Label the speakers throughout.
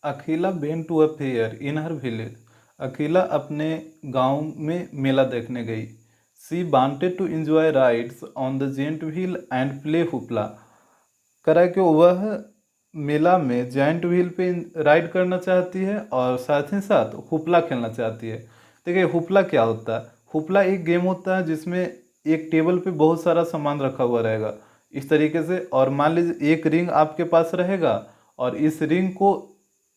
Speaker 1: अकेला went to a fair in her village. Akela अपने गांव में मेला देखने गई। She wanted to enjoy rides on the giant wheel and play hoopla. करा कि वह मेला में जेंट व्हील पे राइड करना चाहती है और साथ ही साथ हुपला खेलना चाहती है। देखिए हुपला क्या होता है। हुपला एक गेम होता है जिसमें एक टेबल पे बहुत सारा सामान रखा हुआ रहेगा इस तरीके से, और मान लीजिए एक रिंग आपके पास रहेगा और इस रिंग को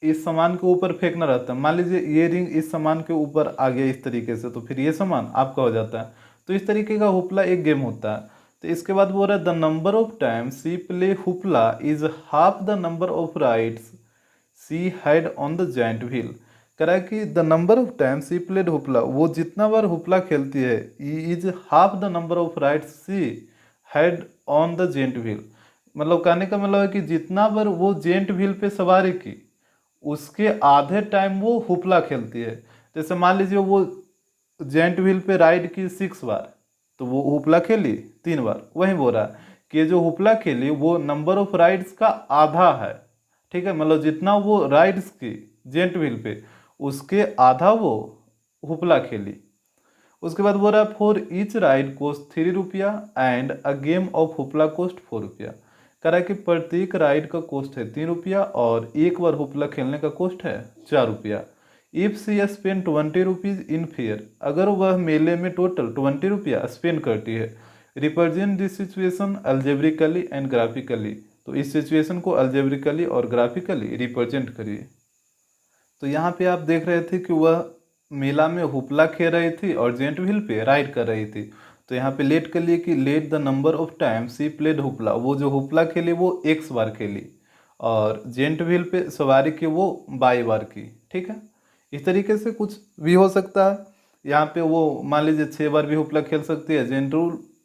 Speaker 1: इस सामान के ऊपर फेंकना रहता है। मान लीजिए ये रिंग इस सामान के ऊपर आ गया इस तरीके से, तो फिर ये सामान आपका हो जाता है। तो इस तरीके का हुपला एक गेम होता है। तो इसके बाद बोल रहा है the number of time she play hoopla is half the number of rides she had on the giant wheel. कह रहा है कि the number of time she played hoopla, वो जितना बार हुपला खेलती है is half the number of rides she had on the giant wheel. मतलब कहने का मतलब है कि जितना बार वो जेंट व्हील पे सवारी की उसके आधे टाइम वो हुपला खेलती है। जैसे मान लीजिए वो जेंट व्हील पे राइड की 6 बार, तो वो हुपला खेली 3 बार। वही बोल रहा है कि जो हुपला खेली वो नंबर ऑफ राइड्स का आधा है। ठीक है, मतलब जितना वो राइड्स की जेंट व्हील पे उसके आधा वो हुपला खेली। उसके बाद बोल रहा है फॉर ईच राइड कोस्ट 3 रुपया and a game of hoopla cost 4 रुपया। कह रहा है कि प्रत्येक राइड का कोस्ट है 3 रुपया और एक बार हुपला खेलने का कोस्ट है 4 रुपया। If she spend 20 rupees in fair, अगर वह मेले में टोटल 20 रुपया स्पेंड करती है। Represent this situation algebraically and graphically, तो इस सिचुएशन को अल्जेब्रिकली और ग्राफिकली रिप्रेजेंट करिए। तो यहाँ पे आप देख रहे थे कि वह मेला में हुपला खेल रही थी और जेंट व्हील पे राइड कर रही थी। तो यहाँ पे लेट कर लिए कि let the number of time she played hoopla, वो जो हुपला खेली वो x बार खेली और जेंट व्हील पे सवारी की वो y बार की। ठीक है, इस तरीके से कुछ भी हो सकता है। यहाँ पे वो मान लीजिए 6 बार भी हुपला खेल सकती है, जेंट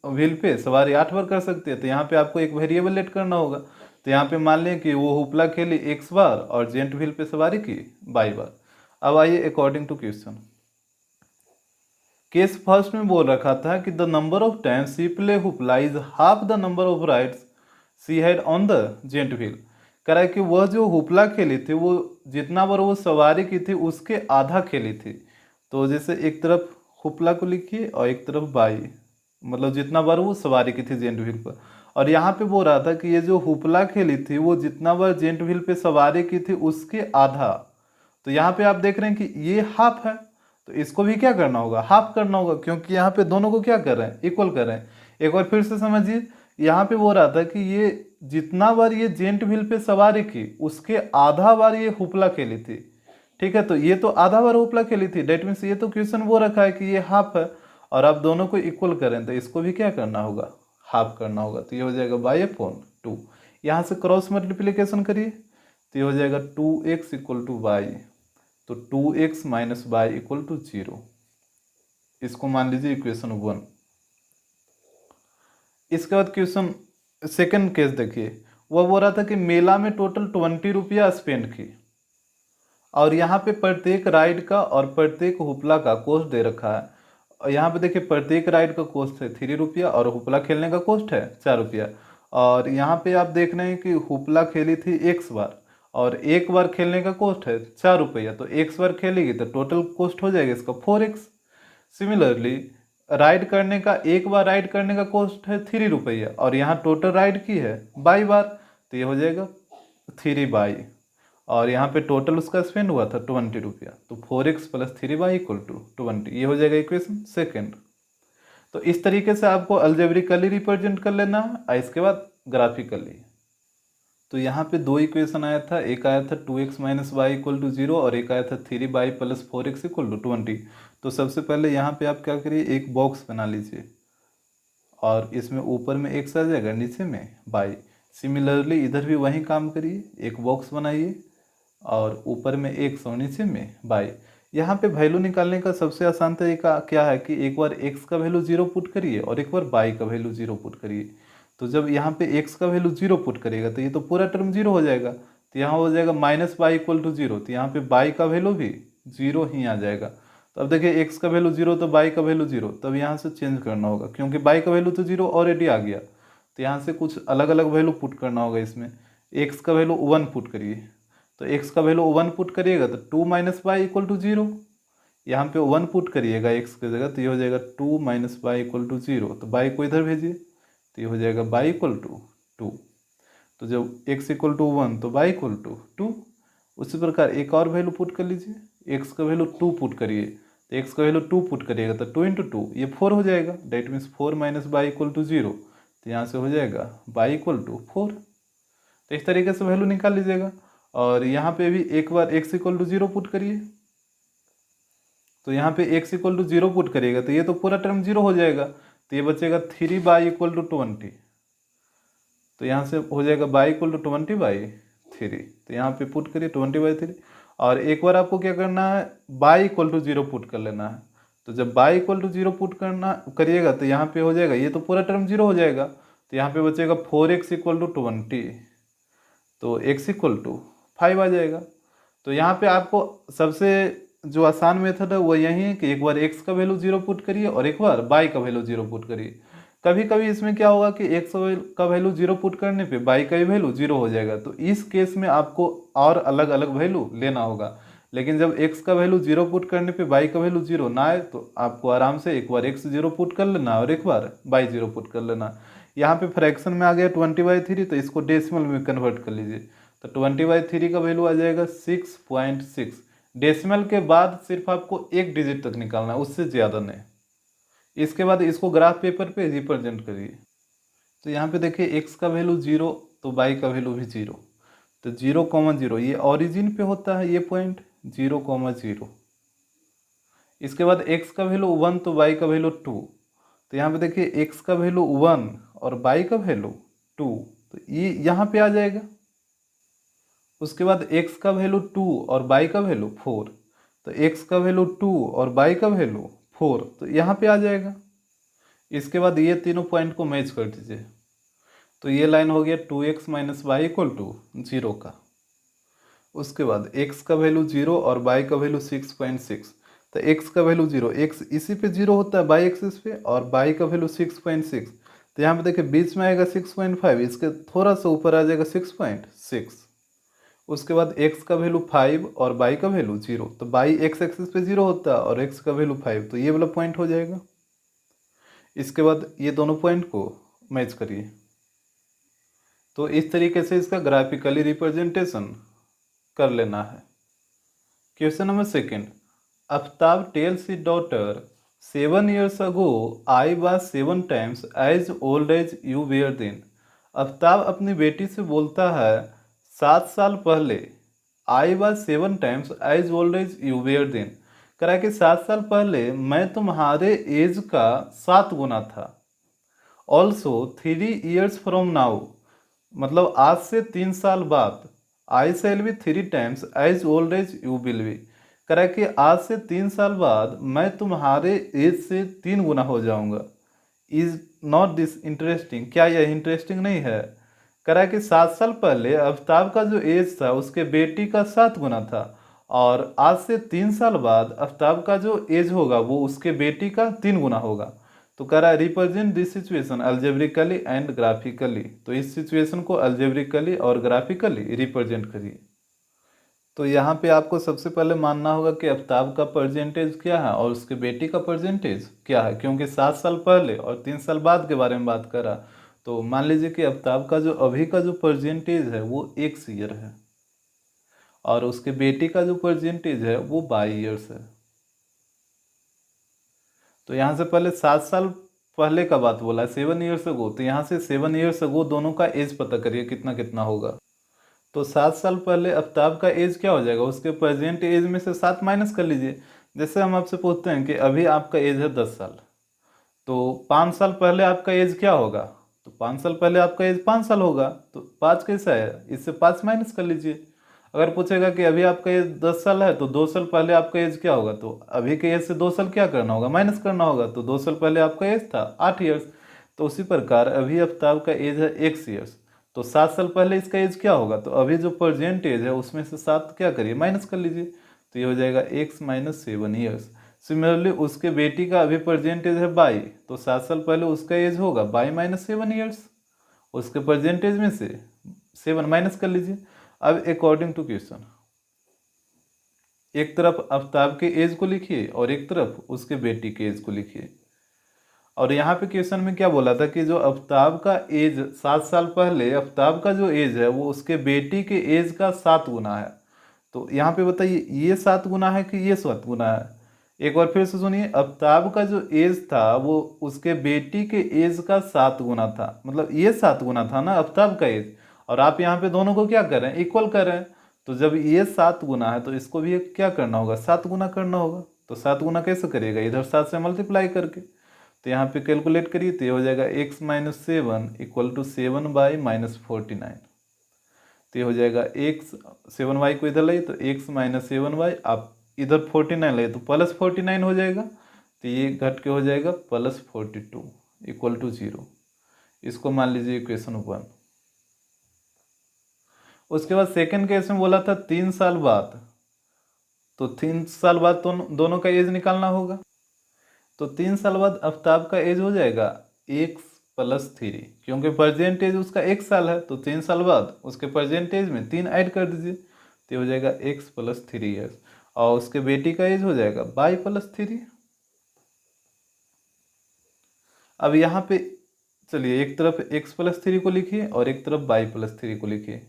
Speaker 1: व्हील पे सवारी 8 बार कर सकती है। तो यहाँ पे आपको एक वेरिएबल लेट करना होगा। तो यहाँ पे मान लें कि वो हुपला खेली x बार और जेंट व्हील पे सवारी की y बार। अब आइए according to question. Case first में बोल रखा था कि the number of time she play hoopla is half the number of rides she had on the giant wheel. कह रहा है कि वह जो हुपला खेली थी वो जितना बार वो सवारी की थी उसके आधा खेली थी। तो जैसे एक तरफ हुपला को लिखिए और एक तरफ बाई, मतलब जितना बार वो सवारी की थी जेंट व्हील पर। और यहाँ पे बोल रहा था कि ये जो हुपला खेली थी वो जितना बार जेंट व्हील पे सवारी की थी उसके आधा। तो यहाँ पे आप देख रहे हैं कि ये हाफ है, तो इसको भी क्या करना होगा, हाफ करना होगा, क्योंकि यहाँ पे दोनों को क्या कर रहे हैं, इक्वल कर रहे हैं। एक बार फिर से समझिए, यहाँ पे बोल रहा था कि ये जितना बार ये जेंट व्हील पे सवारी की उसके आधा बार ये हुपला खेली थी। ठीक है, तो ये तो आधा बार हुपला खेली थी, डेट मीन्स ये तो क्वेश्चन वो रखा है कि ये हाफ है और आप दोनों को इक्वल करें तो इसको भी क्या करना होगा, हाफ करना होगा। तो ये हो जाएगा बाई अपॉन 2। यहाँ से क्रॉस मल्टीप्लीकेशन करिए तो ये हो जाएगा 2x इक्वल टू वाई। तो 2x minus y equal to 0। इसको मान लीजिए इक्वेशन 1। इसके बाद क्वेश्चन सेकंड केस देखिए। वह बोल रहा था कि मेला में टोटल 20 रुपया स्पेंड की और यहाँ पे प्रत्येक राइड का और प्रत्येक हुपला का कोस्ट दे रखा है। और यहाँ पे देखिए प्रत्येक राइड का कोस्ट है 3 रुपया और हुपला खेलने का कोस्ट है 4 रुपया। और यहाँ पे आप देख रहे हैं कि हुपला खेली थी x बार और एक बार खेलने का कोस्ट है 4 रुपया। तो x बार खेलेगी तो टोटल कोस्ट हो जाएगा इसका 4x। सिमिलरली राइड करने का एक बार राइड करने का कोस्ट है 3 रुपया और यहाँ टोटल राइड की है बार, तो ये हो जाएगा 3 और यहाँ पे टोटल उसका स्पेंड हुआ था 20 रुपया। तो 4x प्लस 3 इक्वल टू 20, ये हो जाएगा इक्वेशन सेकेंड। तो इस तरीके से आपको अलजेब्रिकली रिप्रेजेंट कर लेना है और इसके बाद ग्राफिकली। तो यहाँ पे दो इक्वेशन आया था, एक आया था 2x minus y equal to 0 और एक आया था 3 प्लस 4x इक्वल टू 20। तो सबसे पहले यहाँ पे आप क्या करिए, एक बॉक्स बना लीजिए और इसमें ऊपर में x आ जाएगा, नीचे में y। सिमिलरली इधर भी वही काम करिए, एक बॉक्स बनाइए और ऊपर में x और नीचे में y। यहाँ पे वैल्यू निकालने का सबसे आसान तरीका क्या है कि एक बार x का वैल्यू 0 पुट करिए और एक बार y का वैल्यू 0 पुट करिए। तो जब यहाँ पे x का वैल्यू 0 पुट करेगा तो ये तो पूरा टर्म 0 हो जाएगा। तो यहाँ हो जाएगा माइनस वाई इक्वल टू 0, तो यहाँ पे y का वैल्यू भी 0 ही आ जाएगा। तो अब देखिए x का वैल्यू 0 तो y का वैल्यू 0, तब यहाँ से चेंज करना होगा क्योंकि y का वैल्यू तो 0 ऑलरेडी आ गया। तो यहाँ से कुछ अलग अलग वैल्यू पुट करना होगा इसमें। x का वैल्यू 1 पुट करिए तो x का वैल्यू 1 पुट करिएगा तो 2 माइनस वाई इक्वल टू 0। यहाँ पे 1 पुट करिएगा x की जगह तो ये हो जाएगा 2 माइनस वाई इक्वल टू 0। तो y को इधर भेजिए तो ये हो जाएगा y इक्वल टू 2। तो जब x इक्वल टू 1 तो y इक्वल टू 2। उसी प्रकार एक और वैल्यू पुट कर लीजिए, x का वैल्यू 2 पुट करिए तो x का वैल्यू 2 पुट करिएगा तो 2 इंटू 2 ये 4 हो जाएगा। That means 4 minus y equal to 0। तो यहाँ से हो जाएगा y इक्वल टू 4। तो इस तरीके से वैल्यू निकाल लीजिएगा। और यहाँ पे भी एक बार x इक्वल टू 0 पुट करिए तो यहाँ पे x इक्वल टू 0 पुट करिएगा तो ये तो पूरा टर्म 0 हो जाएगा। तो ये बचेगा 3y इक्वल टू 20। तो यहाँ से हो जाएगा y इक्वल टू 20/3। तो यहाँ पे पुट करिए 20/3। और एक बार आपको क्या करना है, y इक्वल टू 0 पुट कर लेना है। तो जब y इक्वल टू 0 पुट करिएगा तो यहाँ पे हो जाएगा, ये तो पूरा टर्म 0 हो जाएगा। तो यहाँ पे बचेगा 4x इक्वल टू 20। तो x इक्वल टू 5 आ जाएगा। तो यहाँ पे आपको सबसे जो आसान मेथड है वो यही है कि एक बार x का वैल्यू 0 पुट करिए और एक बार y का वैल्यू 0 पुट करिए। कभी कभी इसमें क्या होगा कि x का वैल्यू 0 पुट करने पे y का ही वैल्यू 0 हो जाएगा। तो इस केस में आपको और अलग अलग वैल्यू लेना होगा। लेकिन जब x का वैल्यू 0 पुट करने पे y का वैल्यू 0 ना आए तो आपको आराम से एक बार x 0 पुट कर लेना और एक बार y 0 पुट कर लेना। यहाँ पे फ्रैक्शन में आ गया 20/3 तो इसको डेसिमल में कन्वर्ट कर लीजिए। तो 20/3 का वैल्यू आ जाएगा 6.6। डेसिमल के बाद सिर्फ आपको एक डिजिट तक निकालना है, उससे ज़्यादा नहीं। इसके बाद इसको ग्राफ पेपर पे रिप्रेजेंट करिए। तो यहाँ पे देखिए x का वैल्यू 0 तो y का वैल्यू भी 0। तो 0,0 ये ओरिजिन पे होता है, ये पॉइंट 0,0। इसके बाद x का वैल्यू 1 तो y का वैल्यू 2। तो यहाँ पे देखिए x का वैल्यू 1 और y का वैल्यू 2 तो ये यहाँ पे आ जाएगा। उसके बाद x का वैल्यू 2 और y का वैल्यू 4। तो x का वैल्यू 2 और y का वैल्यू 4 तो यहाँ पे आ जाएगा। इसके बाद ये तीनों पॉइंट को मैच कर दीजिए तो ये लाइन हो गया 2x minus y equal to 0 का। उसके बाद x का वैल्यू 0 और y का वैल्यू 6.6। तो x का वैल्यू 0, x इसी पे 0 होता है y एक्सिस पे, और y का वैल्यू 6.6। तो यहाँ पे देखिए बीच में आएगा 6.5, इसके थोड़ा सा ऊपर आ जाएगा 6.6। उसके बाद x का वैल्यू 5 और y का वैल्यू 0। तो y x एक्सिस पे 0 होता है और x का वैल्यू 5, तो ये वाला पॉइंट हो जाएगा। इसके बाद ये दोनों पॉइंट को मैच करिए। तो इस तरीके से इसका ग्राफिकली रिप्रेजेंटेशन कर लेना है। Question number 2। Aftab tales his daughter 7 years ago I was 7 times as old as you were then। Aftab अपनी बेटी से बोलता है 7 साल पहले I was 7 times as old as you were then। करा कि 7 साल पहले मैं तुम्हारे एज का 7 गुना था। ऑल्सो 3 years from now, मतलब आज से 3 साल बाद I shall be 3 times as old as you will be. करा कि आज से 3 साल बाद मैं तुम्हारे एज से 3 गुना हो जाऊंगा। इज नॉट दिस इंटरेस्टिंग, क्या यह इंटरेस्टिंग नहीं है। करा कि 7 साल पहले आफ्ताब का जो एज था उसके बेटी का 7 गुना था, और आज से 3 साल बाद आफ्ताब का जो एज होगा वो उसके बेटी का 3 गुना होगा। तो कह रहा है represent this situation algebraically and graphically. तो इस सिचुएशन को अल्जेब्रिकली और ग्राफिकली रिप्रेजेंट करिए। तो यहाँ पे आपको सबसे पहले मानना होगा कि आफ्ताब का परसेंटेज क्या है और उसके बेटी का परसेंटेज क्या है, क्योंकि 7 साल पहले और 3 साल बाद के बारे में बात करा। तो मान लीजिए कि आफ्ताब का जो अभी का जो परसेंटेज है वो 1 ईयर है, और उसके बेटी का जो परसेंटेज है वो 22 ईयर्स है। तो यहाँ से पहले 7 साल पहले का बात बोला है, 7 years ago। तो यहाँ से 7 years ago दोनों का एज पता करिए कितना कितना होगा। तो 7 साल पहले आफ्ताब का एज क्या हो जाएगा, उसके प्रेजेंट एज में से 7 माइनस कर लीजिए। जैसे हम आपसे पूछते हैं कि अभी आपका एज है 10 साल, तो 5 साल पहले आपका एज क्या होगा, तो 5 साल पहले आपका एज 5 साल होगा। तो 5 कैसा है, इससे 5 माइनस कर लीजिए। अगर पूछेगा कि अभी आपका एज 10 साल है तो 2 साल पहले आपका एज क्या होगा, तो अभी के एज से 2 साल क्या करना होगा, माइनस करना होगा। तो 2 साल पहले आपका एज था 8 ईयर्स। तो उसी प्रकार अभी आफ्ताब का एज है 1 ईयर्स। तो 7 साल पहले इसका एज क्या होगा, तो अभी जो प्रेजेंट एज है उसमें से 7 क्या करिए, माइनस कर लीजिए। तो ये हो जाएगा x माइनस 7 ईयर्स। सिमिलरली उसके बेटी का अभी प्रेजेंट एज है 22, तो 7 साल पहले उसका एज होगा 22 माइनस 7 ईयर्स। उसके प्रेजेंट एज में से 7 माइनस कर लीजिए। अब अकॉर्डिंग टू क्वेश्चन एक तरफ आफ्ताब के एज को लिखिए और एक तरफ उसके बेटी के एज को लिखिए। और यहाँ पे क्वेश्चन में क्या बोला था कि जो आफ्ताब का एज 7 साल पहले आफ्ताब का जो एज है वो उसके बेटी के एज का 7 गुना है। तो यहाँ पे बताइए ये 7 गुना है कि ये 7 गुना है। एक बार फिर से सुनिए, आफ्ताब का जो एज था वो उसके बेटी के एज का 7 गुना था, मतलब ये 7 गुना था ना आफ्ताब का एज। और आप यहाँ पे दोनों को क्या कर रहे हैं, इक्वल कर रहे हैं। तो जब ये 7 गुना है तो इसको भी क्या करना होगा, 7 गुना करना होगा। तो 7 गुना कैसे करिएगा, इधर 7 से मल्टीप्लाई करके। तो यहाँ पे कैलकुलेट करिए तो ये हो जाएगा x minus 7 equal to 7y-49। तो ये हो जाएगा x 7y को इधर लाइए तो x माइनस 7y, आप इधर 49 लाइए तो प्लस 49 हो जाएगा। तो ये घट के हो जाएगा प्लस 42 इक्वल टू 0। इसको मान लीजिए इक्वेशन 1। उसके बाद सेकेंड केस में बोला था 3 साल बाद, तो 3 साल बाद दोनों का एज निकालना होगा। तो 3 साल बाद आफ्ताब का एज हो जाएगा x प्लस 3, क्योंकि प्रेजेंट एज उसका 1 साल है। तो 3 साल बाद उसके प्रेजेंट एज में 3 ऐड कर दीजिए तो हो जाएगा x प्लस 3 ईयर्स। और उसके बेटी का एज हो जाएगा y प्लस 3। अब यहाँ पे चलिए एक तरफ x प्लस 3 को लिखिए और एक तरफ y प्लस 3 को लिखिए।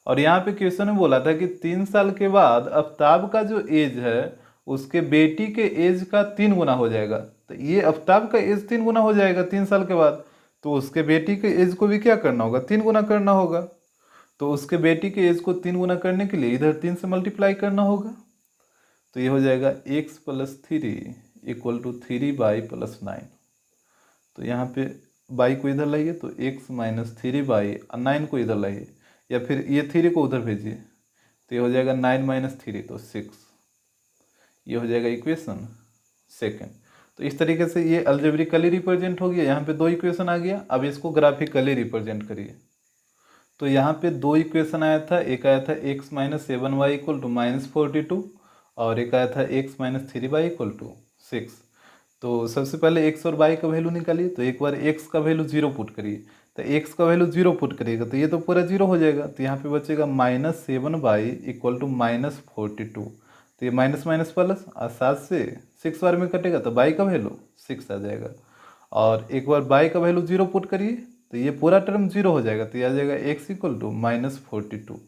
Speaker 1: और यहाँ पे क्वेश्चन में बोला था कि 3 साल के बाद आफ्ताब का जो एज है उसके बेटी के एज का 3 गुना हो जाएगा। तो ये आफ्ताब का एज 3 गुना हो जाएगा 3 साल के बाद, तो उसके बेटी के एज को भी क्या करना होगा, 3 गुना करना होगा। तो उसके बेटी के एज को 3 गुना करने के लिए इधर 3 से मल्टीप्लाई करना होगा। तो ये हो जाएगा x plus 3 equal to 3y plus 9। तो यहाँ पे y को इधर लाइए तो x माइनस 3y और 9 को इधर लाइए, या फिर ये 3 को उधर भेजिए तो ये हो जाएगा 9 माइनस 3 तो 6। ये हो जाएगा इक्वेशन सेकेंड। तो इस तरीके से ये अलजेब्रिकली रिप्रेजेंट हो गया। यहाँ पे 2 इक्वेशन आ गया। अब इसको ग्राफिकली रिप्रेजेंट करिए। तो यहाँ पे 2 इक्वेशन आया था, एक आया था x minus 7y equal to minus 42 और एक आया था x minus 3y equal to 6। तो सबसे पहले x और y का वैल्यू निकालिए। तो एक बार x का वैल्यू 0 पुट करिए। तो x का वैल्यू 0 पुट करिएगा तो ये तो पूरा 0 हो जाएगा। तो यहाँ पे बचेगा minus 7y equal to minus 42। तो ये माइनस माइनस प्लस और 7 से 6 बार में कटेगा तो y का वैल्यू 6 आ जाएगा। और एक बार y का वैल्यू 0 पुट करिए तो ये पूरा टर्म 0 हो जाएगा। तो ये आ जाएगा x equal to minus 42।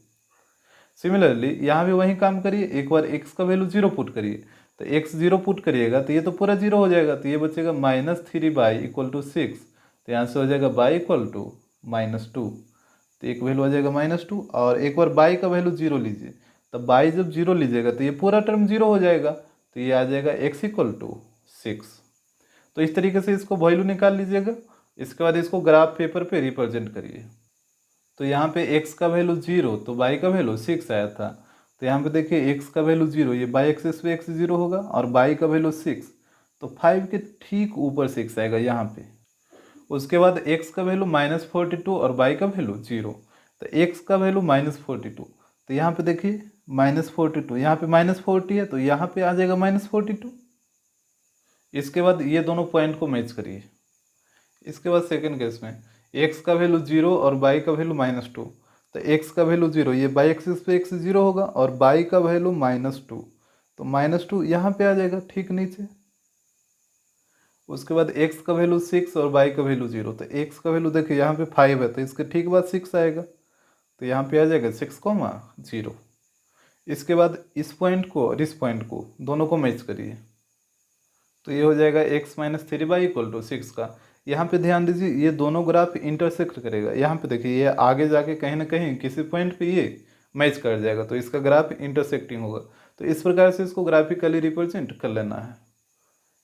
Speaker 1: Similarly यहाँ भी वही काम करिए, एक बार x का वैल्यू 0 पुट करिए। तो x 0 पुट करिएगा तो ये तो पूरा 0 हो जाएगा। तो ये बचेगा माइनस 3y इक्वल टू 6। तो यहाँ से हो जाएगा y इक्वल टू माइनस 2। तो एक वैल्यू आ जाएगा माइनस 2 और एक बार y का वैल्यू 0 लीजिए। तब y जब 0 लीजिएगा तो ये पूरा टर्म 0 हो जाएगा। तो ये आ जाएगा x इक्वल टू 6। तो इस तरीके से इसको वैल्यू निकाल लीजिएगा। इसके बाद इसको ग्राफ पेपर पे रिप्रेजेंट करिए। तो यहाँ पे x का वैल्यू 0 तो y का वैल्यू 6 आया था। तो यहाँ पे देखिए x का वैल्यू 0, ये बाई एक्सिस पे x 0 होगा और y का वैल्यू 6, तो 5 के ठीक ऊपर 6 आएगा यहाँ पे। उसके बाद x का वैल्यू माइनस 42 और y का वैल्यू 0। तो x का वैल्यू माइनस 42, तो यहाँ पे देखिए माइनस 42, यहाँ पे माइनस 40 है तो यहाँ पे आ जाएगा माइनस 42। इसके बाद ये दोनों पॉइंट को मैच करिए। इसके बाद सेकेंड केस में x का वैल्यू 0 और y का वैल्यू माइनस 2। तो x का वैल्यू 0, ये बाई एक्सिस पे x 0 होगा और y का वैल्यू माइनस 2, तो माइनस 2 यहाँ पे आ जाएगा ठीक नीचे। उसके बाद x का वैल्यू 6 और y का वैल्यू 0। तो x का वैल्यू देखिए यहाँ पे 5 है तो इसके ठीक बाद 6 आएगा। तो यहाँ पे आ जाएगा 6,0। इसके बाद इस पॉइंट को और इस पॉइंट को दोनों को मैच करिए। तो ये हो जाएगा x minus 3y equal to 6 का। यहाँ पे ध्यान दीजिए ये दोनों ग्राफ इंटरसेक्ट करेगा। यहाँ पे देखिए ये आगे जाके कहीं ना कहीं किसी पॉइंट पे ये मैच कर जाएगा तो इसका ग्राफ इंटरसेक्टिंग होगा। तो इस प्रकार से इसको ग्राफिकली रिप्रेजेंट कर लेना है।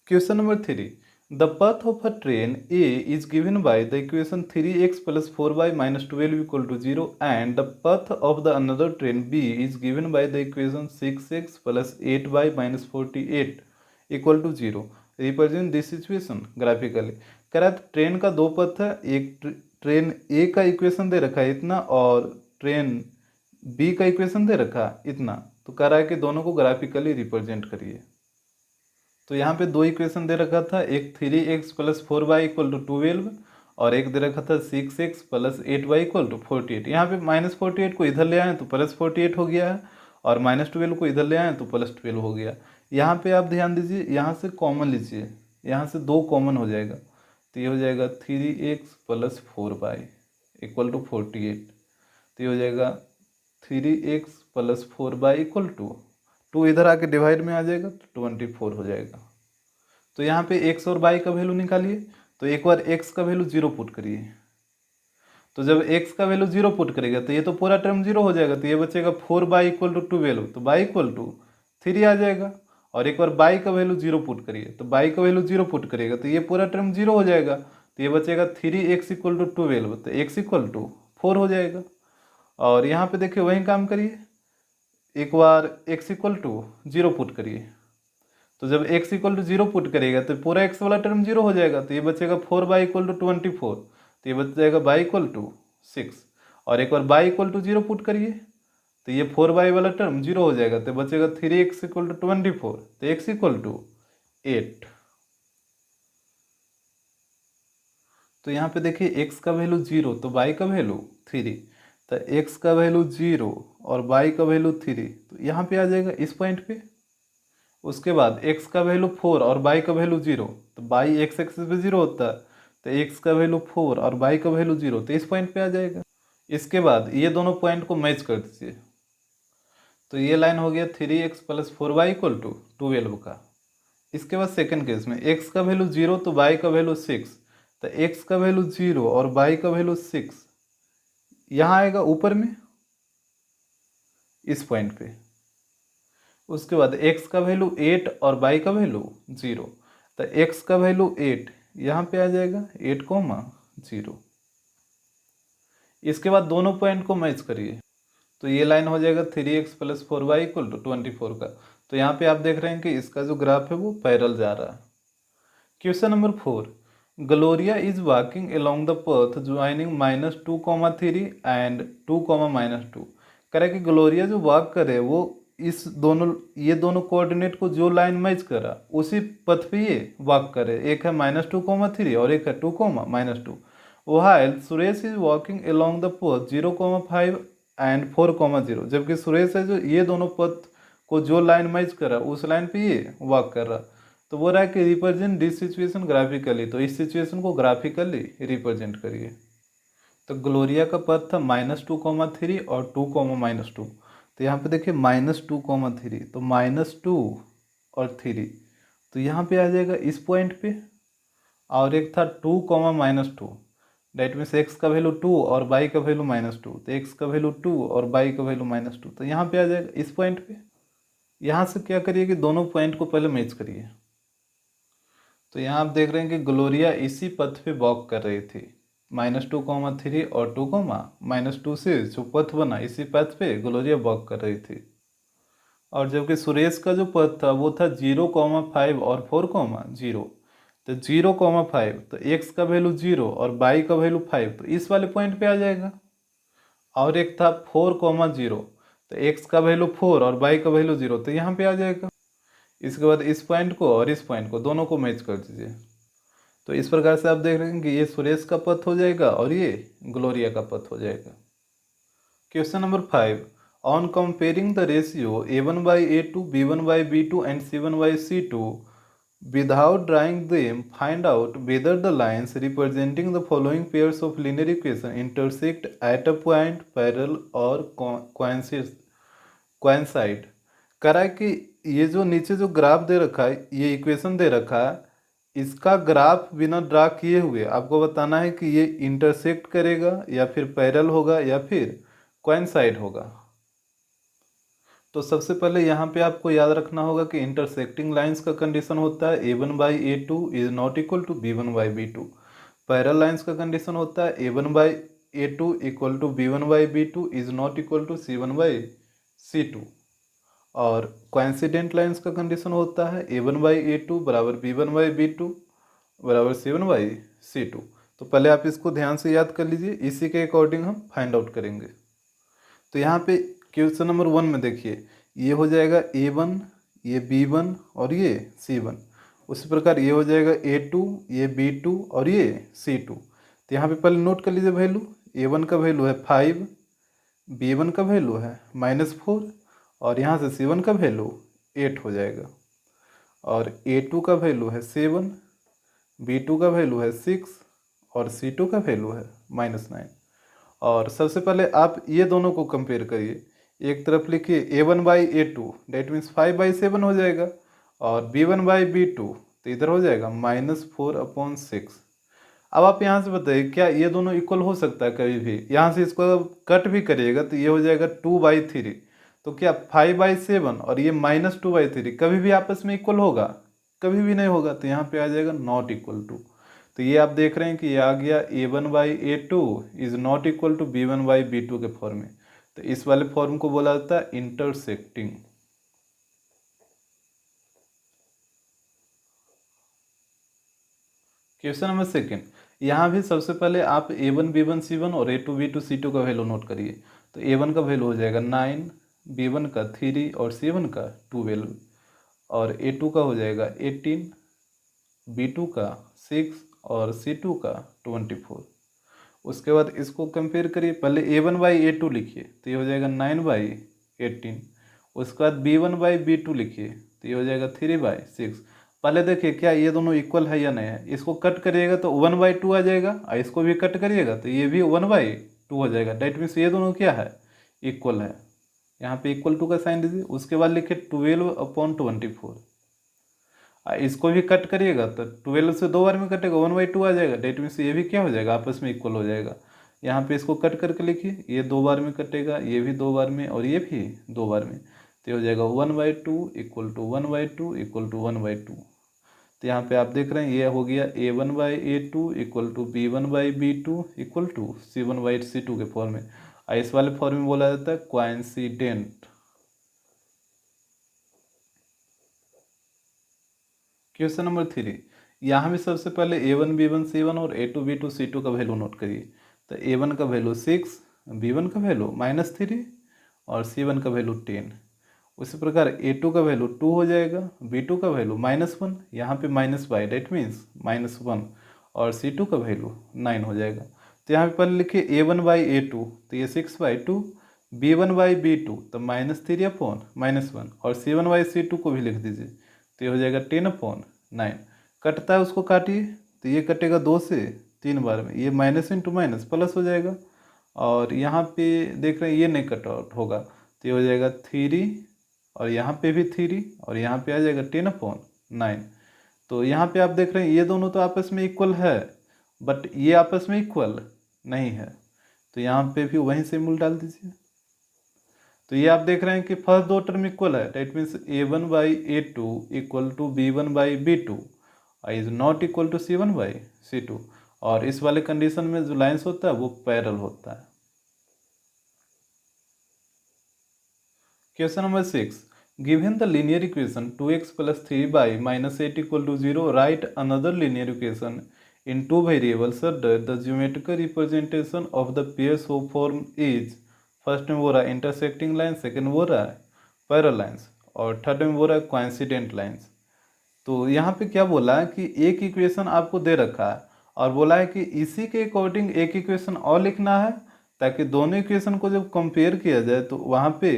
Speaker 1: Question number 3, the path of a train A is given by the equation 3x plus 4y minus 12 equal to 0 and the path of the another train B is given by the equation 6x plus 8y minus 48 equal to 0. Represent this situation graphically. कह रहा है train का 2 पथ है, एक train ए का equation दे रखा है इतना और ट्रेन बी का इक्वेशन दे रखा है इतना। तो कह रहा है कि दोनों को ग्राफिकली रिप्रेजेंट करिए। तो यहाँ पे 2 इक्वेशन दे रखा था, एक 3x plus 4y equal to 12 और एक दे रखा था 6x plus 8y equal to 48। यहाँ पे -48 को इधर ले आए तो +48 हो गया है, और -12 को इधर ले आए तो +12 हो गया। यहाँ पे आप ध्यान दीजिए, यहाँ से कॉमन लीजिए, यहाँ से 2 कॉमन हो जाएगा, तो ये हो जाएगा 3x plus 4y equal to 48। तो ये हो जाएगा 3x plus 4y equal to 2 इधर आके डिवाइड में आ जाएगा तो 24 हो जाएगा। तो यहाँ पे x और y का वैल्यू निकालिए, तो एक बार x का वैल्यू 0 पुट करिए, तो जब x का वैल्यू 0 पुट करेगा तो ये तो पूरा टर्म 0 हो जाएगा, तो ये बचेगा 4y इक्वल टू 12, तो y इक्वल टू 3 आ जाएगा। और एक बार y का वैल्यू 0 पुट करिए, तो y का वैल्यू 0 पुट करेगा तो ये पूरा टर्म 0 हो जाएगा, तो ये बचेगा 3x इक्वल टू 12, तो x इक्वल टू 4 हो जाएगा। और यहाँ पे देखिए वही काम करिए, एक बार x इक्वल टू 0 पुट करिए, तो जब x इक्वल टू 0 पुट करेगा तो पूरा x वाला टर्म 0 हो जाएगा, तो ये बचेगा 4y इक्वल टू 24, तो ये बच जाएगा y इक्वल टू 6। और एक बार y इक्वल टू 0 पुट करिए, तो ये 4y वाला टर्म 0 हो जाएगा, तो बचेगा 3x इक्वल टू 24, तो x इक्वल टू 8। तो यहाँ पे देखिए x का वैल्यू 0 तो y का वैल्यू 3, तो x का वैल्यू 0 और y का वैल्यू 3, तो यहाँ पे आ जाएगा इस पॉइंट पे। उसके बाद x का वैल्यू 4 और y का वैल्यू 0, तो y x एक्सिस पे 0 होता है, तो x का वैल्यू 4 और y का वैल्यू 0, तो इस पॉइंट पे आ जाएगा। इसके बाद ये दोनों पॉइंट को मैच कर दीजिए, तो ये लाइन हो गया 3x plus 4y equal to 12 का। इसके बाद सेकंड केस में x का वैल्यू 0 तो y का वैल्यू 6, तो x का वैल्यू 0 और y का वैल्यू 6 यहाँ आएगा ऊपर में इस पॉइंट पे। उसके बाद x का वैल्यू 8 और y का वैल्यू 0, तो x का वैल्यू 8 यहाँ पे आ जाएगा 8,0। इसके बाद दोनों पॉइंट को मैच करिए, तो ये लाइन हो जाएगा 3x plus 4y equal to 24 का। तो यहाँ पे आप देख रहे हैं कि इसका जो ग्राफ है वो पैरेलल जा रहा है। Question number 4, Gloria is walking along the path joining -2,3 and 2,-2। कह रहा है कि ग्लोरिया जो वॉक करे वो इस ये दोनों कोऑर्डिनेट को जो लाइन मैच करा उसी पथ पे ये वॉक करे, एक है -2,3 और एक है 2,-2। while Suresh is walking along the path 0,5 and 4,0, जबकि सुरेश है जो ये दोनों पथ को जो लाइन मैच कर रहा है उस लाइन पे ये वॉक कर रहा। तो बोल रहा है कि रिप्रेजेंट दिस सिचुएशन ग्राफिकली, तो इस सिचुएशन को ग्राफिकली रिप्रेजेंट करिए। तो ग्लोरिया का पथ था -2,3 और 2,-2, तो यहाँ पे देखिए -2,3, तो -2 और 3, तो यहाँ पे आ जाएगा इस पॉइंट पे। और एक था 2,-2, डेट मीन्स x का वैल्यू 2 और y का वैल्यू -2, तो x का वैल्यू 2 और y का वैल्यू -2, तो यहाँ पे आ जाएगा इस पॉइंट पे। यहाँ से क्या करिए कि दोनों पॉइंट को पहले मैच करिए। तो यहाँ आप देख रहे हैं कि ग्लोरिया इसी पथ पे वॉक कर रही थी, -2,3 और 2,-2 से जो पथ बना इसी पथ पे ग्लोरिया वॉक कर रही थी। और जबकि सुरेश का जो पथ था वो था 0,5 और 4,0, तो 0,5, तो x का वैल्यू 0 और y का वैल्यू 5, तो इस वाले पॉइंट पे आ जाएगा। और एक था 4,0, तो x का वैल्यू 4 और y का वैल्यू 0, तो यहाँ पे आ जाएगा। इसके बाद इस पॉइंट को और इस पॉइंट को दोनों को मैच कर दीजिए। तो इस प्रकार से आप देख रहे हैं कि ये सुरेश का पथ हो जाएगा और ये ग्लोरिया का पथ हो जाएगा। Question number 5, on comparing the ratio a1/a2, b1/b2 and c1/c2 without drawing them, find out whether the lines representing the following pairs of linear equation intersect at a point, parallel or coincide। कह रहा है कि ये जो नीचे जो graph दे रखा है, ये इक्वेशन दे रखा है, इसका ग्राफ बिना ड्रा किए हुए आपको बताना है कि ये इंटरसेक्ट करेगा या फिर पैरेलल होगा या फिर कोइंसाइड होगा। तो सबसे पहले यहाँ पे आपको याद रखना होगा कि इंटरसेक्टिंग लाइंस का कंडीशन होता है a1/a2 is not equal to b1/b2। Parallel lines का कंडीशन होता है a1/a2 equal to b1/b2 is not equal to c1/c2। और कोइंसिडेंट लाइंस का कंडीशन होता है a1/a2 बराबर b1/b2 बराबर c1/c2। तो पहले आप इसको ध्यान से याद कर लीजिए, इसी के अकॉर्डिंग हम फाइंड आउट करेंगे। तो यहाँ पे क्वेश्चन नंबर 1 में देखिए, ये हो जाएगा a1, ये b1 और ये c1। उसी प्रकार ये हो जाएगा a2, ये b2 और ये c2। तो यहाँ पे पहले नोट कर लीजिए वैल्यू, A1 का वैल्यू है 5, B1 का वैल्यू है -4 और यहाँ से C1 का वैल्यू 8 हो जाएगा और A2 का वैल्यू है 7, B2 का वैल्यू है 6 और C2 का वैल्यू है -9। और सबसे पहले आप ये दोनों को कंपेयर करिए, एक तरफ लिखिए A1/A2 डेट मीन्स 5/7 हो जाएगा और B1/B2 तो इधर हो जाएगा -4/6। अब आप यहाँ से बताइए क्या ये दोनों इक्वल हो सकता है कभी भी? यहाँ से इसको कट भी करिएगा तो ये हो जाएगा 2/3। तो क्या 5/7 और ये -2/3 कभी भी आपस में इक्वल होगा? कभी भी नहीं होगा। तो यहाँ पे आ जाएगा नॉट इक्वल टू। तो ये आप देख रहे हैं कि ये आ गया A1/A2 is not equal to B1/B2 के फॉर्म में। तो इस वाले फॉर्म को बोला जाता है इंटरसेक्टिंग। क्वेश्चन नंबर सेकेंड, यहाँ भी सबसे पहले आप A1 B1 C1 और A2 B2 C2 का वैल्यू नोट करिए। तो A1 का वैल्यू हो जाएगा 9, B1 का 3 और C1 का 12 और A2 का हो जाएगा 18, B2 का 6 और C2 का 24। उसके बाद इसको कंपेयर करिए, पहले A1/A2 लिखिए तो ये हो जाएगा 9/18। उसके बाद B1/B2 लिखिए तो ये हो जाएगा 3/6। पहले देखिए क्या ये दोनों इक्वल है या नहीं है। इसको कट करिएगा तो 1/2 आ जाएगा और इसको भी कट करिएगा तो ये भी 1/2 हो जाएगा। डेट मीन्स ये दोनों क्या है? इक्वल है। यहाँ पे इक्वल टू का साइन दीजिए। उसके बाद लिखिए 12/24। इसको भी कट करिएगा तो 12 से 2 बार में कटेगा 1/2 आ जाएगा। डेट मीन्स ये भी क्या हो जाएगा? आपस में इक्वल हो जाएगा। यहाँ पे इसको कट करके लिखिए, ये 2 बार में कटेगा, ये भी 2 बार में और ये भी 2 बार में। तो ये हो जाएगा 1/2 इक्वल टू 1/2 इक्वल टू 1/2। तो यहाँ पे आप देख रहे हैं ये हो गया A1/A2 equal to B1/B2 equal to C1/C2 के फॉर्म में। इस वाले फॉर्म में बोला जाता है कोइंसिडेंट। क्वेश्चन नंबर 3, यहाँ भी सबसे पहले A1 B1 C1 और A2 B2 C2 का वैल्यू नोट करिए। तो A1 का वैल्यू 6, B1 का वैल्यू -3 और C1 का वैल्यू 10। उसी प्रकार A2 का वैल्यू 2 हो जाएगा, B2 का वैल्यू -1, यहाँ पे -5 डेट मीन्स -1 और C2 का वैल्यू 9 हो जाएगा। तो यहाँ पे पहले लिखिए A1/A2 तो ये 6/2, B1/B2 तो -3/-1 और C1/C2 को भी लिख दीजिए तो ये हो जाएगा 10/9। कटता है उसको काटिए तो ये कटेगा 2 से 3 बार में, ये माइनस इंटू माइनस प्लस हो जाएगा और यहाँ पे देख रहे हैं ये नहीं कट आउट होगा तो ये हो जाएगा 3 और यहाँ पे भी 3 और यहाँ पे आ जाएगा 10/9। तो यहाँ पे आप देख रहे हैं ये दोनों तो आपस में इक्वल है बट ये आपस में इक्वल नहीं है। तो यहाँ पे भी वहीं से मूल डाल दीजिए। तो ये आप देख रहे हैं कि फर्स्ट दो टर्म इक्वल है। That means A1/A2 equal to B1/B2 is not equal to C1/C2। और इस वाले कंडीशन में जो लाइंस होता है वो पैरेलल होता है। Question number 6, given the linear equation 2x + 3y - 8 = 0, right another linear equation in two variables such that the geometrical representation of the pairs of form is, first में बोल रहा है इंटरसेक्टिंग लाइन, सेकेंड बोल रहा है parallel lines और third में बोल रहा है कोइंसिडेंट लाइंस। तो यहाँ पे क्या बोला है कि एक इक्वेशन आपको दे रखा है और बोला है कि इसी के अकॉर्डिंग एक इक्वेशन और लिखना है ताकि दोनों इक्वेशन को जब कंपेयर किया जाए तो वहाँ पे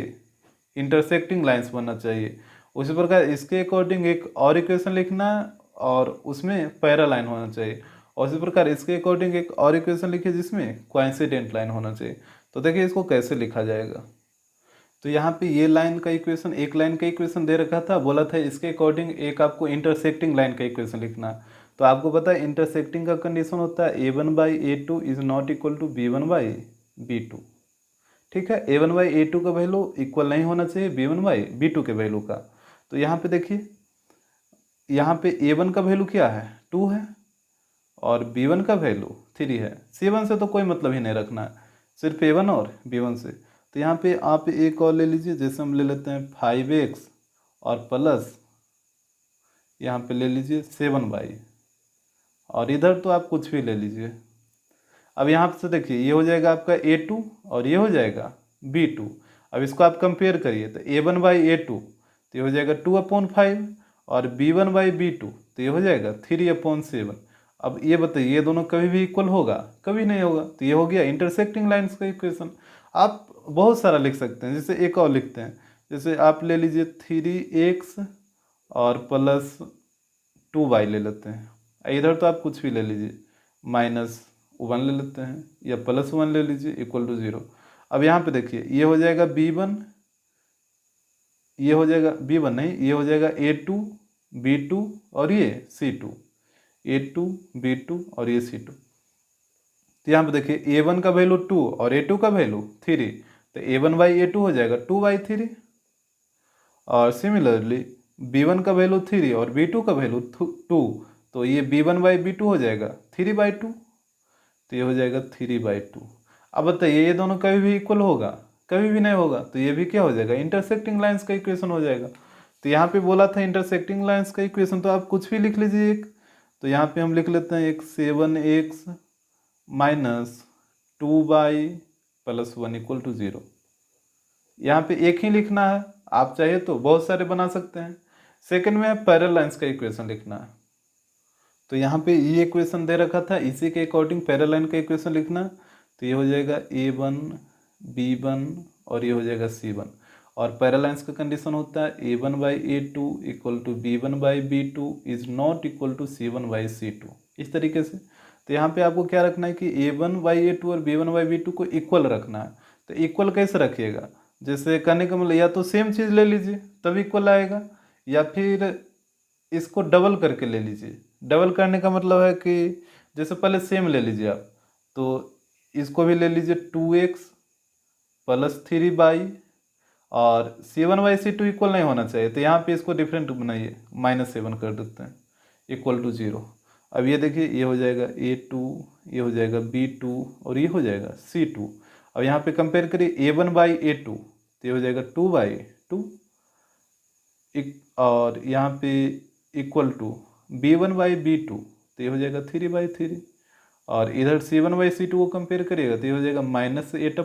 Speaker 1: इंटरसेक्टिंग लाइंस बनना चाहिए। उसी प्रकार इसके अकॉर्डिंग एक और इक्वेशन लिखना है और उसमें पैरेलल लाइन होना चाहिए। और इसी प्रकार इसके अकॉर्डिंग एक और इक्वेशन लिखिए जिसमें कोइंसिडेंट लाइन होना चाहिए। तो देखिए इसको कैसे लिखा जाएगा। तो यहाँ पे ये लाइन का इक्वेशन, एक लाइन का इक्वेशन दे रखा था, बोला था इसके अकॉर्डिंग एक आपको इंटरसेक्टिंग लाइन का इक्वेशन लिखना है। तो आपको पता है इंटरसेक्टिंग का कंडीशन होता है A1/A2 is not equal to B1/B2। ठीक है, A1/A2 का वैल्यू इक्वल नहीं होना चाहिए B1/B2 के वैल्यू का। तो यहाँ पे देखिए यहाँ पे A1 का वैल्यू क्या है? 2 है और B1 का वैल्यू 3 है। C1 से तो कोई मतलब ही नहीं रखना है, सिर्फ A1 और B1 से। तो यहाँ पे आप एक और ले लीजिए, जैसे हम ले लेते हैं 5x और प्लस यहाँ पे ले लीजिए 7y और इधर तो आप कुछ भी ले लीजिए। अब यहाँ से देखिए ये हो जाएगा आपका A2 और ये हो जाएगा B2। अब इसको आप कंपेयर करिए तो A1/A2 तो ये हो जाएगा 2/5 और B1/B2 तो ये हो जाएगा 3/7। अब ये बताइए ये दोनों कभी भी इक्वल होगा? कभी नहीं होगा। तो ये हो गया इंटरसेक्टिंग लाइंस का इक्वेशन। आप बहुत सारा लिख सकते हैं, जैसे एक और लिखते हैं, जैसे आप ले लीजिए 3x और प्लस 2y ले लेते हैं। इधर तो आप कुछ भी ले लीजिए, -1 ले लेते हैं या +1 ले लीजिए इक्वल टू 0। अब यहाँ पे देखिए ये हो जाएगा b1, ये हो जाएगा b1 नहीं, ये हो जाएगा a2 b2 और ये c2, a2 b2 और ये c2। तो यहाँ पे देखिए a1 का वैल्यू 2 और a2 का वैल्यू 3, तो a1/a2 हो जाएगा 2/3। और सिमिलरली b1 का वैल्यू 3 और b2 का वैल्यू 2, तो ये b1/b2 हो जाएगा 3/2, तो ये हो जाएगा 3/2। अब बताइए ये दोनों कभी भी इक्वल होगा? कभी भी नहीं होगा। तो ये भी क्या हो जाएगा? इंटरसेक्टिंग लाइंस का इक्वेशन हो जाएगा। तो यहाँ पे बोला था इंटरसेक्टिंग लाइंस का इक्वेशन, तो आप कुछ भी लिख लीजिए एक। तो यहाँ पे हम लिख लेते हैं एक 7x - 2y + 1 = 0। यहाँ पे एक ही लिखना है, आप चाहे तो बहुत सारे बना सकते हैं। सेकंड में पैरेलल लाइंस का इक्वेशन लिखना है। तो यहाँ पे ये इक्वेशन दे रखा था, इसी के अकॉर्डिंग पैरेलल लाइन का इक्वेशन लिखना। तो ये हो जाएगा a1 b1 और ये हो जाएगा c1। और पैरेलल लाइंस का कंडीशन होता है a1/a2 = b1/b2 is not equal to c1/c2, इस तरीके से। तो यहाँ पे आपको क्या रखना है कि a1/a2 और b1/b2 को इक्वल रखना है। तो इक्वल कैसे रखिएगा? जैसे कहने का मतलब या तो सेम चीज़ ले लीजिए तब इक्वल आएगा, या फिर इसको डबल करके ले लीजिए। डबल करने का मतलब है कि जैसे पहले सेम ले लीजिए आप, तो इसको भी ले लीजिए 2x + 3y, और c1/c2 इक्वल नहीं होना चाहिए, तो यहाँ पे इसको डिफरेंट बनाइए, -7 कर देते हैं इक्वल टू 0। अब ये देखिए ये हो जाएगा a2, ये हो जाएगा b2 और ये हो जाएगा c2। अब यहाँ पे कंपेयर करिए a1/a2, तो ये हो जाएगा 2/2, और यहाँ पे इक्वल टू b1/b2, तो ये हो जाएगा 3/3। और इधर c1/c2 को कंपेयर करिएगा तो ये हो जाएगा -8/-7, तो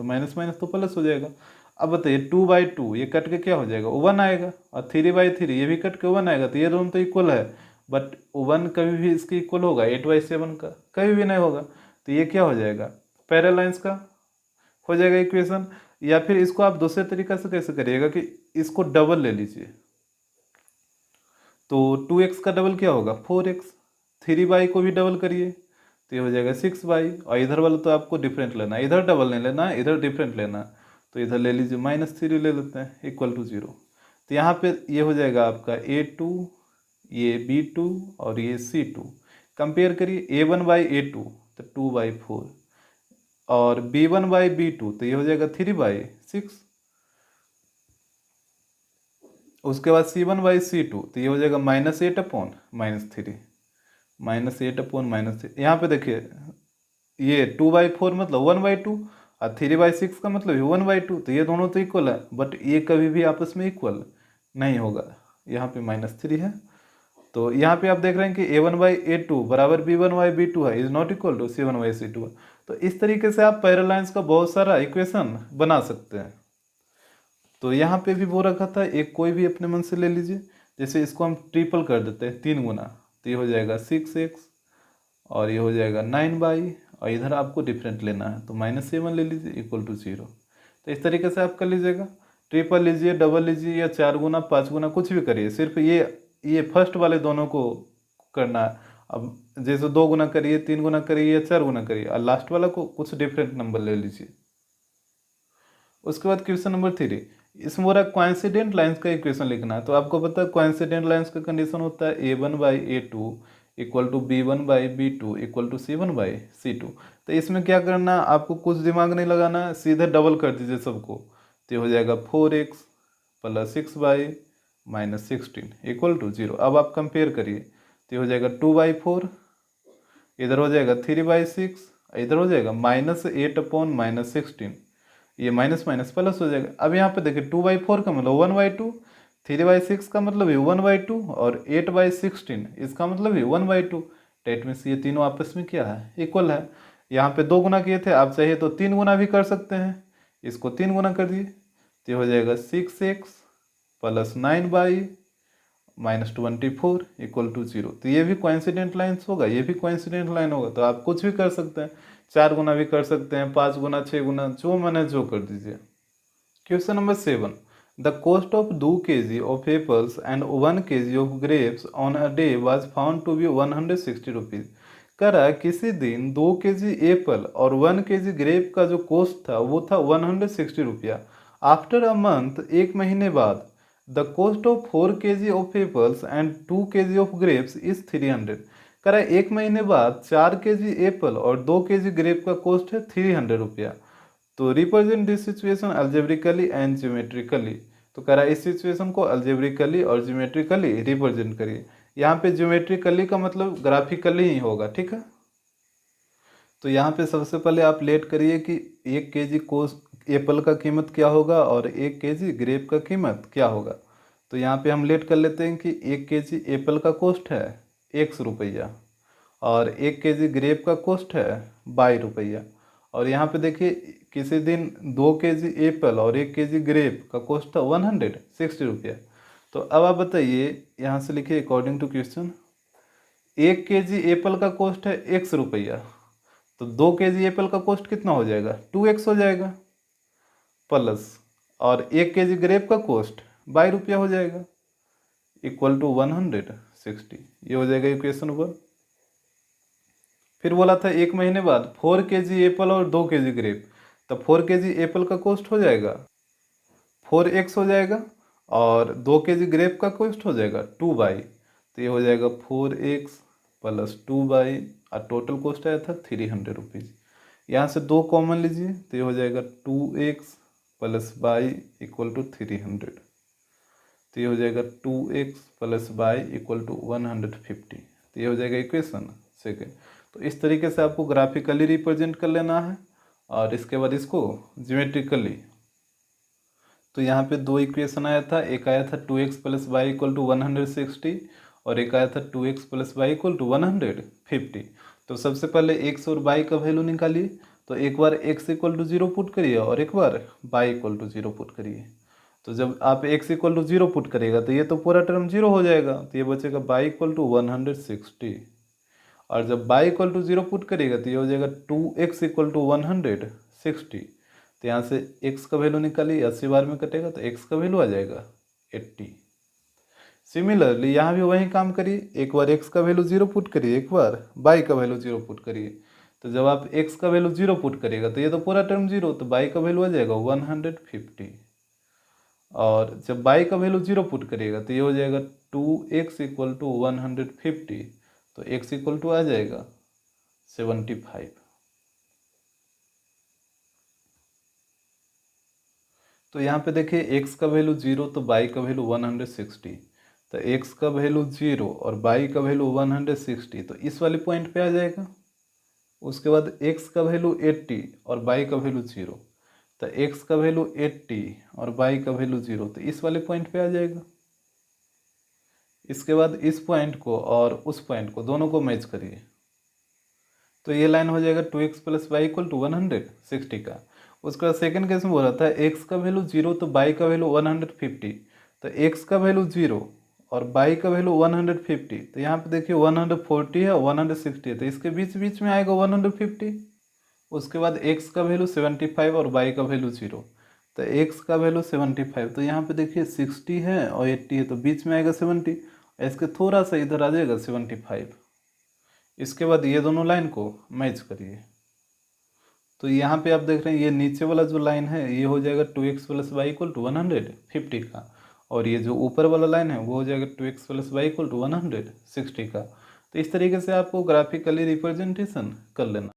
Speaker 1: माइनस माइनस तो प्लस हो जाएगा। अब बताइए 2/2 ये कट के क्या हो जाएगा? 1 आएगा, और 3/3 ये भी कट के 1 आएगा। तो ये दोनों तो इक्वल है, बट 1 कभी भी इसके इक्वल होगा 8/7 का? कभी भी नहीं होगा। तो ये क्या हो जाएगा? पैरेलल लाइंस का हो जाएगा इक्वेशन। या फिर इसको आप दूसरे तरीका से कैसे करिएगा कि इसको डबल ले लीजिए। तो 2x का डबल क्या होगा? 4x। 3y को भी डबल करिए तो ये हो जाएगा 6y। और इधर वाला तो आपको डिफरेंट लेना है, इधर डबल नहीं लेना है, इधर डिफरेंट लेना है। तो इधर ले लीजिए -3 ले लेते हैं इक्वल टू 0। तो यहाँ पे ये हो जाएगा आपका a2, ये b2 और ये c2। कंपेयर करिए a1/a2 तो 2/4, और b1/b2 तो ये हो जाएगा 3/6। उसके बाद c1/c2 तो ये हो जाएगा -8/-3, -8/-3। यहाँ पे देखिए ये 2/4 मतलब 1/2, और 3/6 का मतलब 1/2। तो ये दोनों तो इक्वल है, बट ये कभी भी आपस में इक्वल नहीं होगा। यहाँ पे -3 है। तो यहाँ पे आप देख रहे हैं कि a1/a2 बराबर b1/b2 है, is not equal to c1/c2 है। तो इस तरीके से आप पैरेलल लाइंस का बहुत सारा इक्वेशन बना सकते हैं। तो यहाँ पे भी वो रखा था, एक कोई भी अपने मन से ले लीजिए। जैसे इसको हम ट्रिपल कर देते हैं 3 गुना, तो ये हो जाएगा 6x, और ये हो जाएगा 9y, और इधर आपको डिफरेंट लेना है तो -7 ले लीजिए इक्वल टू 0। तो इस तरीके से आप कर लीजिएगा। ट्रिपल लीजिए, डबल लीजिए, या 4 गुना 5 गुना कुछ भी करिए, सिर्फ ये फर्स्ट वाले दोनों को करना है। अब जैसे 2 गुना करिए, 3 गुना करिए, या 4 गुना करिए, और लास्ट वाला को कुछ डिफरेंट नंबर ले लीजिए। उसके बाद क्वेश्चन नंबर 3, इसमें बोला कोइंसिडेंट लाइंस का इक्वेशन लिखना है। तो आपको पता है कोइंसिडेंट लाइंस का कंडीशन होता है a1/a2 = b1/b2 = c1/c2। तो इसमें क्या करना है, आपको कुछ दिमाग नहीं लगाना है, सीधे डबल कर दीजिए सबको। तो हो जाएगा 4x + 6y - 16 = 0। अब आप कंपेयर करिए तो हो जाएगा 2/4, इधर हो जाएगा 3/6, इधर हो जाएगा -8/-16, ये माइनस माइनस प्लस हो जाएगा। अब यहाँ पे देखिए 2/4 का मतलब 1/2, 3/6 का मतलब ये 1/2, और 8/16 इसका मतलब ये 1/2। डेट मीन्स ये तीनों आपस में क्या है? इक्वल है। यहाँ पे 2 गुना किए थे, आप चाहिए तो 3 गुना भी कर सकते हैं। इसको 3 गुना कर दिए तो हो जाएगा 6x + 9y, -24 = 0। तो ये भी कोइंसिडेंट लाइन्स होगा, ये भी कोइंसिडेंट लाइन होगा। तो आप कुछ भी कर सकते हैं, 4 गुना भी कर सकते हैं, 5 गुना, 6 गुना, जो मैंने जो कर दीजिए। Question number 7, the cost of 2 kg of apples and 1 kg of grapes on a day was found to be 160 rupees. कह रहा है किसी दिन 2 kg एप्पल और 1 kg ग्रेप का जो कॉस्ट था वो था 160 रुपया। आफ्टर अ मंथ, एक महीने बाद, the cost of 4 kg of apples and 2 kg of grapes is 300। कह रहा है एक महीने बाद 4 kg एप्पल और 2 kg ग्रेप का कॉस्ट है 300 रुपया। तो represent this situation algebraically and geometrically. तो कह रहा है इस सिचुएशन को अल्जेब्रिकली और ज्योमेट्रिकली रिप्रेजेंट करिए। यहाँ पे ज्योमेट्रिकली का मतलब ग्राफिकली ही होगा, ठीक है। तो यहाँ पे सबसे पहले आप लेट करिए कि 1 kg कोस एप्पल का कीमत क्या होगा और 1 kg ग्रेप का कीमत क्या होगा। तो यहाँ पे हम लेट कर लेते हैं कि 1 kg एप्पल का कॉस्ट है 100 रुपया और 1 kg ग्रेप का कॉस्ट है 22 रुपया। और यहाँ पे देखिए किसी दिन 2 kg एप्पल और 1 kg ग्रेप का कॉस्ट था 160 रुपया। तो अब आप बताइए, यहाँ से लिखिए according to question, 1 kg apple का कॉस्ट है 100 रुपया, तो 2 kg एप्पल का कॉस्ट कितना हो जाएगा, 2x हो जाएगा, प्लस और 1 kg ग्रेप का कॉस्ट 22 रुपया हो जाएगा, इक्वल टू 160। ये हो जाएगा इक्वेशन 1। फिर बोला था एक महीने बाद 4 kg एप्पल और 2 kg ग्रेप, तो 4 kg एप्पल का कॉस्ट हो जाएगा 4x हो जाएगा और 2 kg ग्रेप का कॉस्ट हो जाएगा 2y। तो ये हो जाएगा 4x प्लस 2y और टोटल कॉस्ट आया था 300 रुपीज़। यहाँ से 2 कॉमन लीजिए तो ये हो जाएगा 2x plus y equal to 300। तो ये हो जाएगा 2x plus y equal to 150। तो ये हो जाएगा इक्वेशन सेकेंड। तो इस तरीके से आपको ग्राफिकली रिप्रेजेंट कर लेना है और इसके बाद इसको ज्योमेट्रिकली। तो यहाँ पे 2 इक्वेशन आया था, एक आया था 2x plus Y equal to 160 और एक आया था 2x plus Y equal to 150। तो सबसे पहले x और y का वैल्यू निकालिए। तो एक बार x इक्वल टू 0 पुट करिए और एक बार y इक्वल टू 0 पुट करिए। तो जब आप x इक्वल टू 0 पुट करिएगा तो ये तो पूरा टर्म 0 हो जाएगा, तो ये बचेगा y इक्वल टू 160। और जब y इक्वल टू 0 पुट करिएगा तो ये हो जाएगा 2x इक्वल टू 160। तो यहाँ से x का वैल्यू निकालिए, 80 बार में कटेगा तो x का वैल्यू आ जाएगा 80। सिमिलरली यहाँ भी वही काम करिए, एक बार x का वैल्यू 0 पुट करिए, एक बार y का वैल्यू 0 पुट करिए। तो जब आप x का वैल्यू 0 पुट करिएगा तो ये तो पूरा टर्म 0, तो y का वैल्यू आ जाएगा 150। और जब y का वैल्यू 0 पुट करिएगा तो ये हो जाएगा 2x इक्वल टू 150। तो x इक्वल टू आ जाएगा 75। तो यहाँ पे देखिए x का वैल्यू 0 तो y का वैल्यू 160। तो x का वैल्यू 0 और y का वैल्यू 160, तो इस वाले पॉइंट पे आ जाएगा। उसके बाद x का वैल्यू 80 और y का वैल्यू 0, तो x का वैल्यू 80 और y का वैल्यू 0, तो इस वाले पॉइंट पे आ जाएगा। इसके बाद इस पॉइंट को और उस पॉइंट को दोनों को मैच करिए, तो ये लाइन हो जाएगा 2x plus Y equal to 160 का। उसके बाद सेकंड केस में बोला था x का वैल्यू 0 तो y का वैल्यू 150। तो x का वैल्यू 0 और y का वैल्यू 150, तो यहाँ पे देखिए 140 है 160 है, तो इसके बीच बीच में आएगा 150। उसके बाद x का वैल्यू 75 और y का वैल्यू 0, तो x का वैल्यू 75, तो यहाँ पे देखिए 60 है और 80 है, तो बीच में आएगा 70, इसके थोड़ा सा इधर आ जाएगा 75। इसके बाद ये दोनों लाइन को मैच करिए। तो यहाँ पे आप देख रहे हैं ये नीचे वाला जो लाइन है ये हो जाएगा 2x plus Y equal to 150 का, और ये जो ऊपर वाला लाइन है वो हो जाएगा 2x plus Y equal to 160 का। तो इस तरीके से आपको ग्राफिकली रिप्रेजेंटेशन कर लेना।